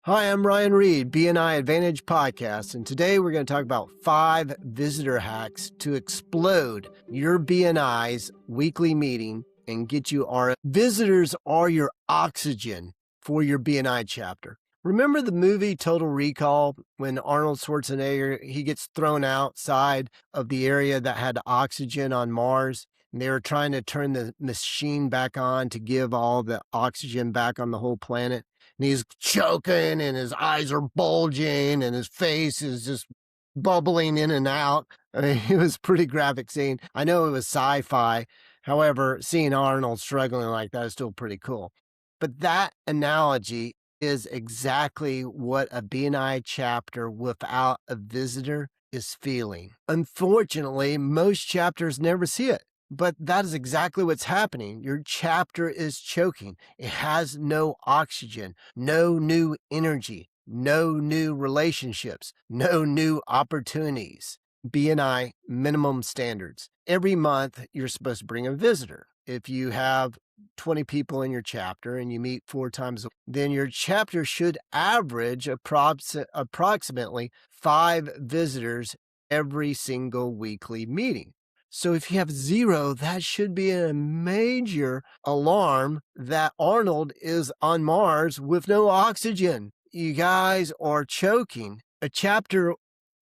Hi, I'm Ryan Reed, BNI Advantage Podcast, and today we're going to talk about 5 visitor hacks to explode your BNI's weekly meeting and get you our visitors are your oxygen for your BNI chapter. Remember the movie Total Recall when Arnold Schwarzenegger, he gets thrown outside of the area that had oxygen on Mars? And they were trying to turn the machine back on to give all the oxygen back on the whole planet. And he's choking and his eyes are bulging and his face is just bubbling in and out. I mean, it was a pretty graphic scene. I know it was sci-fi. However, seeing Arnold struggling like that is still pretty cool. But that analogy is exactly what a BNI chapter without a visitor is feeling. Unfortunately, most chapters never see it. But that is exactly what's happening. Your chapter is choking. It has no oxygen, no new energy, no new relationships, no new opportunities. BNI minimum standards. Every month, you're supposed to bring a visitor. If you have 20 people in your chapter and you meet 4 times, then your chapter should average approximately 5 visitors every single weekly meeting. So if you have 0, that should be a major alarm that Arnold is on Mars with no oxygen. You guys are choking. A chapter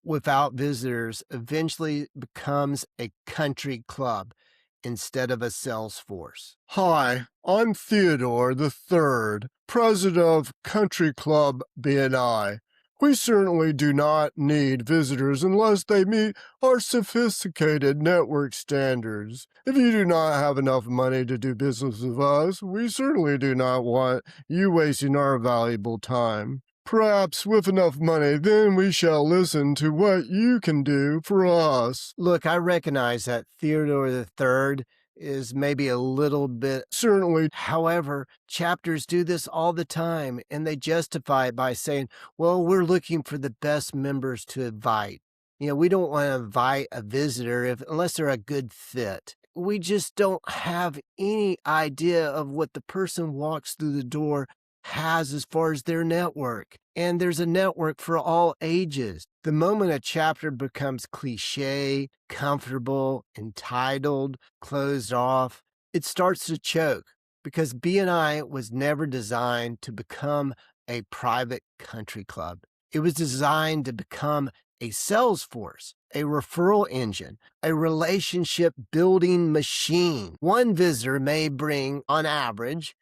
without visitors eventually becomes a country club instead of a sales force. Hi, I'm Theodore the Third, president of Country Club BNI. We certainly do not need visitors unless they meet our sophisticated network standards. If you do not have enough money to do business with us, we certainly do not want you wasting our valuable time. Perhaps with enough money, then we shall listen to what you can do for us. Look, I recognize that Theodore the Third is maybe a little bit certainly. However, chapters do this all the time, and they justify it by saying, well, we're looking for the best members to invite. We don't want to invite a visitor unless they're a good fit. We just don't have any idea of what the person walks through the door has as far as their network. And there's a network for all ages. The moment a chapter becomes cliche, comfortable, entitled, closed off, it starts to choke because BNI was never designed to become a private country club. It was designed to become a sales force, a referral engine, a relationship building machine. One visitor may bring, on average,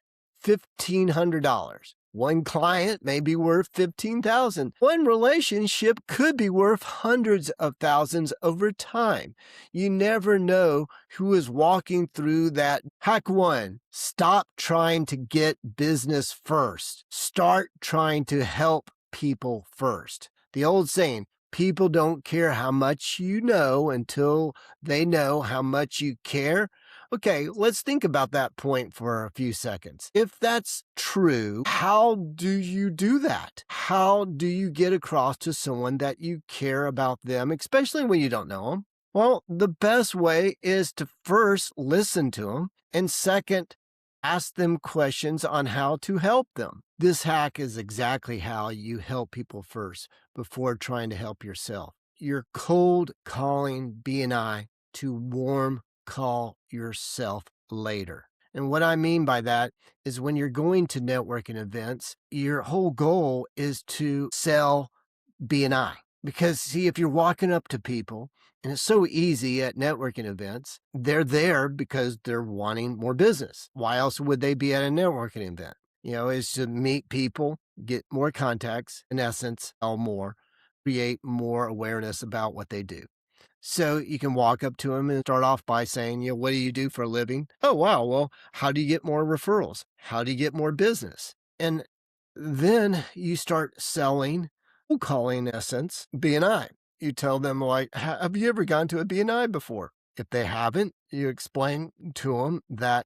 $1,500. One client may be worth $15,000. One relationship could be worth hundreds of thousands over time. You never know who is walking through that. Hack 1, stop trying to get business first. Start trying to help people first. The old saying, people don't care how much you know until they know how much you care. Okay, let's think about that point for a few seconds. If that's true, how do you do that? How do you get across to someone that you care about them, especially when you don't know them? Well, the best way is to first listen to them, and second, ask them questions on how to help them. This hack is exactly how you help people first before trying to help yourself. You're cold calling BNI to warm call yourself later. And what I mean by that is when you're going to networking events, your whole goal is to sell BNI. Because, see, if you're walking up to people, and it's so easy at networking events, they're there because they're wanting more business. Why else would they be at a networking event? Is to meet people, get more contacts, in essence, sell more, create more awareness about what they do. So you can walk up to them and start off by saying, what do you do for a living? Oh, wow. Well, how do you get more referrals? How do you get more business? And then you start selling, calling in essence, BNI. You tell them, like, have you ever gone to a BNI before? If they haven't, you explain to them that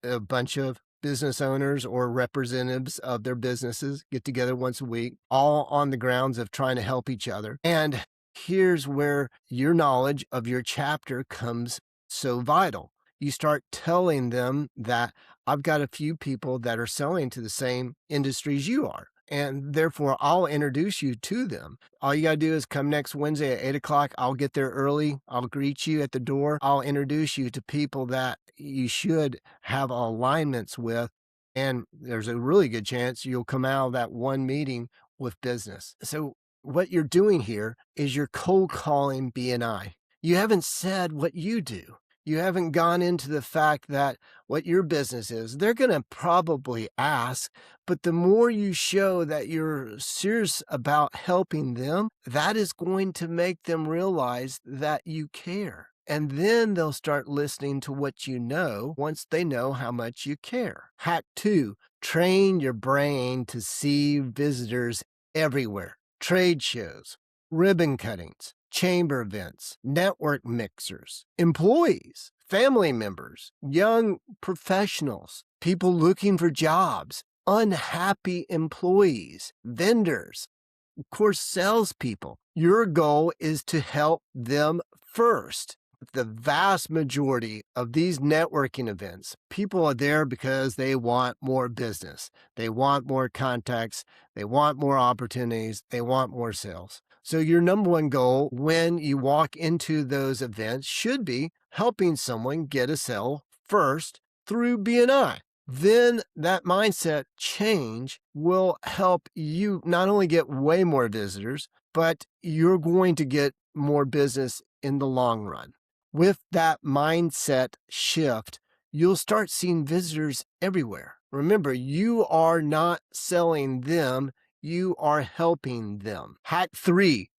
a bunch of business owners or representatives of their businesses get together once a week, all on the grounds of trying to help each other. And here's where your knowledge of your chapter comes so vital. You start telling them that I've got a few people that are selling to the same industries you are. and therefore I'll introduce you to them. All you got to do is come next Wednesday at 8 o'clock. I'll get there early. I'll greet you at the door. I'll introduce you to people that you should have alignments with. And there's a really good chance you'll come out of that one meeting with business. So what you're doing here is you're cold calling BNI. You haven't said what you do. You haven't gone into the fact that what your business is. They're going to probably ask, but the more you show that you're serious about helping them, that is going to make them realize that you care. And then they'll start listening to what you know once they know how much you care. Hack 2, train your brain to see visitors everywhere. Trade shows, ribbon cuttings, chamber events, network mixers, employees, family members, young professionals, people looking for jobs, unhappy employees, vendors, of course, salespeople. Your goal is to help them first. The vast majority of these networking events, people are there because they want more business. They want more contacts. They want more opportunities. They want more sales. So your number one goal when you walk into those events should be helping someone get a sale first through BNI. Then that mindset change will help you not only get way more visitors, but you're going to get more business in the long run. With that mindset shift, you'll start seeing visitors everywhere. Remember, you are not selling them, you are helping them. Hack 3,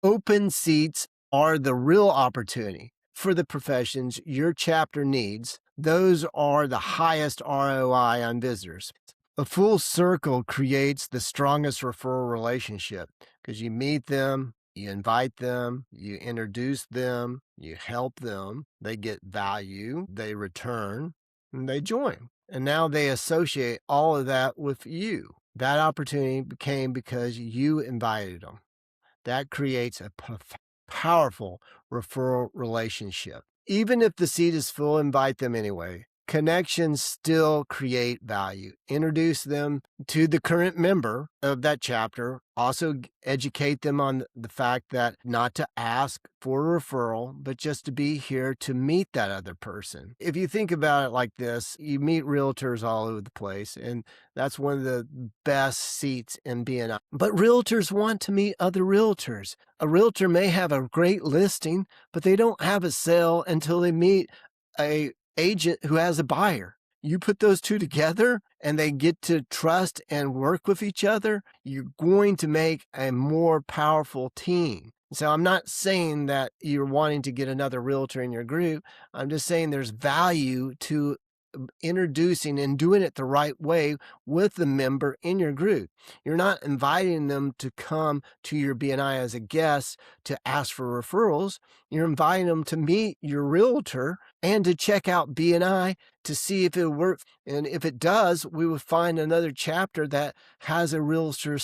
open seats are the real opportunity for the professions your chapter needs. Those are the highest ROI on visitors. A full circle creates the strongest referral relationship because you meet them, you invite them, you introduce them, you help them, they get value, they return, and they join. And now they associate all of that with you. That opportunity came because you invited them. That creates a powerful referral relationship. Even if the seat is full, invite them anyway. Connections still create value. Introduce them to the current member of that chapter. Also educate them on the fact that not to ask for a referral, but just to be here to meet that other person. If you think about it like this, you meet realtors all over the place, and that's one of the best seats in BNI. But realtors want to meet other realtors. A realtor may have a great listing, but they don't have a sale until they meet a agent who has a buyer. You put those two together and they get to trust and work with each other, you're going to make a more powerful team. So I'm not saying that you're wanting to get another realtor in your group. I'm just saying there's value to introducing and doing it the right way with the member in your group. You're not inviting them to come to your BNI as a guest to ask for referrals. You're inviting them to meet your realtor and to check out BNI to see if it works. And if it does, we would find another chapter that has a realtor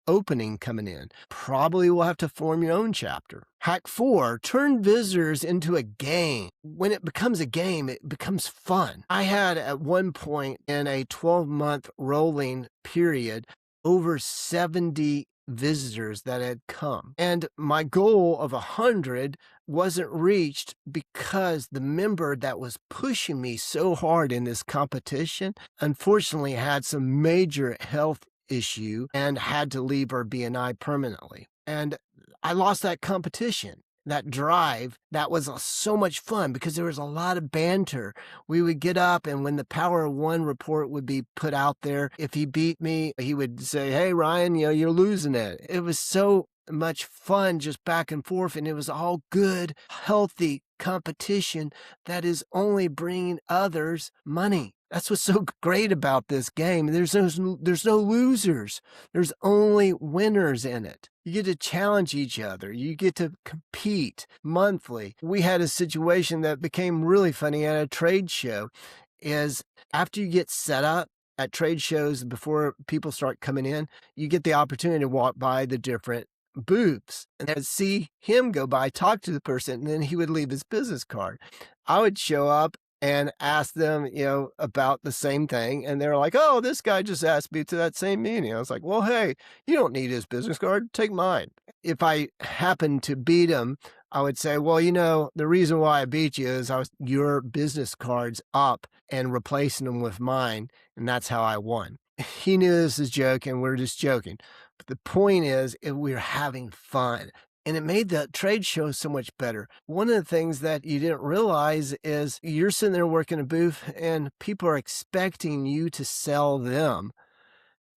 opening coming in. Probably will have to form your own chapter. Hack 4, turn visitors into a game. When it becomes a game, it becomes fun. I had at one point in a 12-month rolling period, over 70 visitors that had come. And my goal of 100 wasn't reached because the member that was pushing me so hard in this competition, unfortunately had some major health issue and had to leave our BNI permanently. And I lost that competition. That drive, that was so much fun because there was a lot of banter. We would get up, and when the Power of One report would be put out there, if he beat me, he would say, "Hey, Ryan, you're losing it." It was so much fun just back and forth, and it was all good, healthy competition that is only bringing others money. That's what's so great about this game. There's no losers. There's only winners in it. You get to challenge each other. You get to compete monthly. We had a situation that became really funny at a trade show is after you get set up at trade shows, before people start coming in, you get the opportunity to walk by the different booths and I'd see him go by, talk to the person, and then he would leave his business card. I would show up and asked them, about the same thing. And they're like, oh, this guy just asked me to that same meeting. I was like, well, hey, you don't need his business card. Take mine. If I happened to beat him, I would say, well, the reason why I beat you is I was your business cards up and replacing them with mine. And that's how I won. He knew this is joking. We're just joking. But the point is, we're having fun. And it made the trade show so much better. One of the things that you didn't realize is you're sitting there working a booth and people are expecting you to sell them.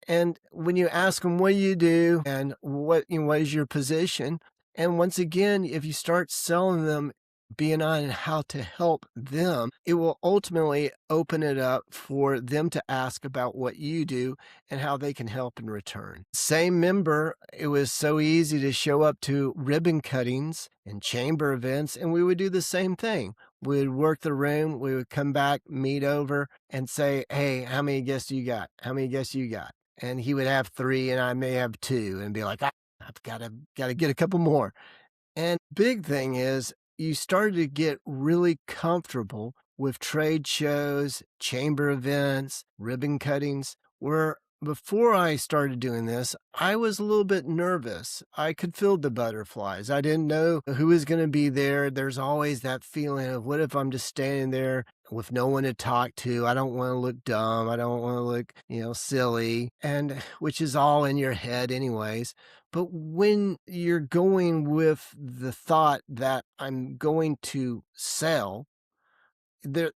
And when you ask them, what do you do? And what is your position? And once again, if you start selling them BNI and how to help them, it will ultimately open it up for them to ask about what you do and how they can help in return. Same member, it was so easy to show up to ribbon cuttings and chamber events, and we would do the same thing. We would work the room, we would come back, meet over, and say, hey, how many guests you got? How many guests you got? And he would have 3 and I may have 2 and be like, I've gotta get a couple more. And big thing is you started to get really comfortable with trade shows, chamber events, ribbon cuttings, where before I started doing this, I was a little bit nervous. I could feel the butterflies. I didn't know who was going to be there. There's always that feeling of what if I'm just standing there with no one to talk to? I don't want to look dumb. I don't want to look, silly, and which is all in your head anyways. But when you're going with the thought that I'm going to sell,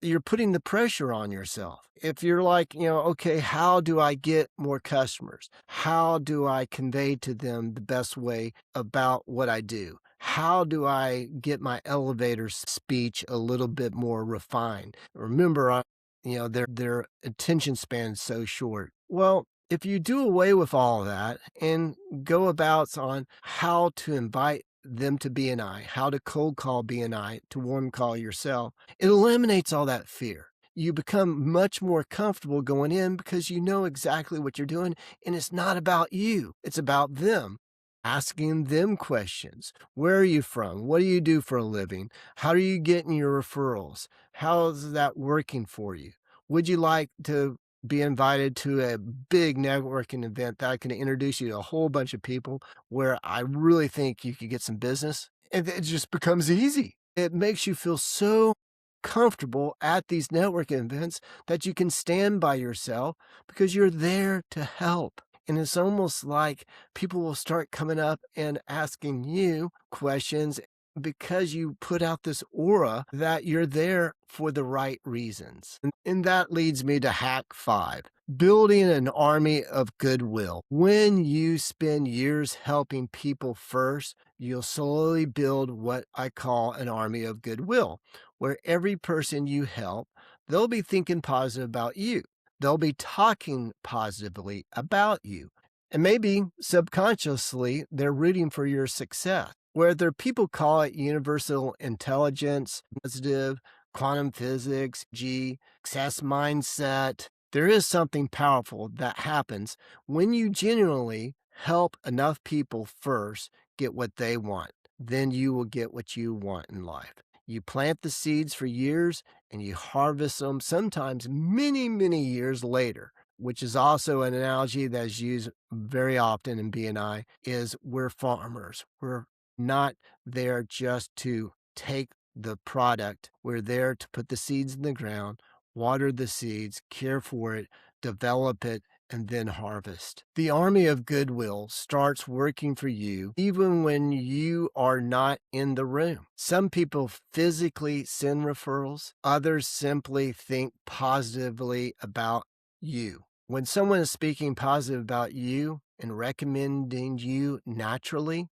you're putting the pressure on yourself. If you're like, okay, how do I get more customers? How do I convey to them the best way about what I do? How do I get my elevator speech a little bit more refined? Remember, their attention span is so short. Well, if you do away with all that and go about on how to invite them to BNI, how to cold call BNI, to warm call yourself, it eliminates all that fear. You become much more comfortable going in because you know exactly what you're doing, and it's not about you, it's about them. Asking them questions. Where are you from? What do you do for a living? How are you getting your referrals? How's that working for you? Would you like to be invited to a big networking event that I can introduce you to a whole bunch of people where I really think you could get some business? And it just becomes easy. It makes you feel so comfortable at these networking events that you can stand by yourself because you're there to help. And it's almost like people will start coming up and asking you questions because you put out this aura that you're there for the right reasons. And that leads me to hack 5. Building an army of goodwill. When you spend years helping people first, you'll slowly build what I call an army of goodwill, where every person you help, they'll be thinking positive about you. They'll be talking positively about you. And maybe subconsciously, they're rooting for your success. Whether people call it universal intelligence, positive, quantum physics, success mindset, there is something powerful that happens when you genuinely help enough people first get what they want. Then you will get what you want in life. You plant the seeds for years and you harvest them sometimes many, many years later, which is also an analogy that is used very often in BNI, is we're farmers. We're not there just to take the product. We're there to put the seeds in the ground, water the seeds, care for it, develop it, and then harvest. The army of goodwill starts working for you even when you are not in the room. Some people physically send referrals, others simply think positively about you. When someone is speaking positive about you and recommending you naturally,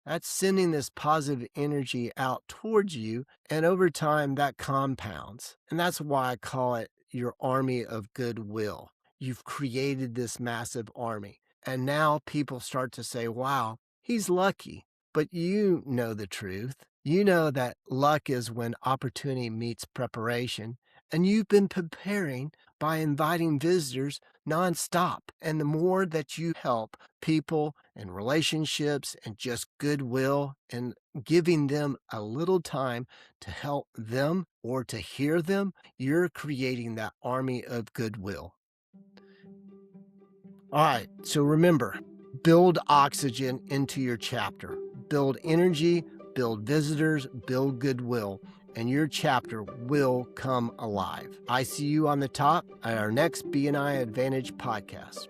that's sending this positive energy out towards you, and over time that compounds. And that's why I call it your army of goodwill. You've created this massive army. And now people start to say, wow, he's lucky. But you know the truth. You know that luck is when opportunity meets preparation. And you've been preparing by inviting visitors nonstop. And the more that you help people and relationships and just goodwill and giving them a little time to help them, or to hear them, you're creating that army of goodwill. All right, so remember, build oxygen into your chapter. Build energy, build visitors, build goodwill, and your chapter will come alive. I see you on the top at our next BNI Advantage podcast.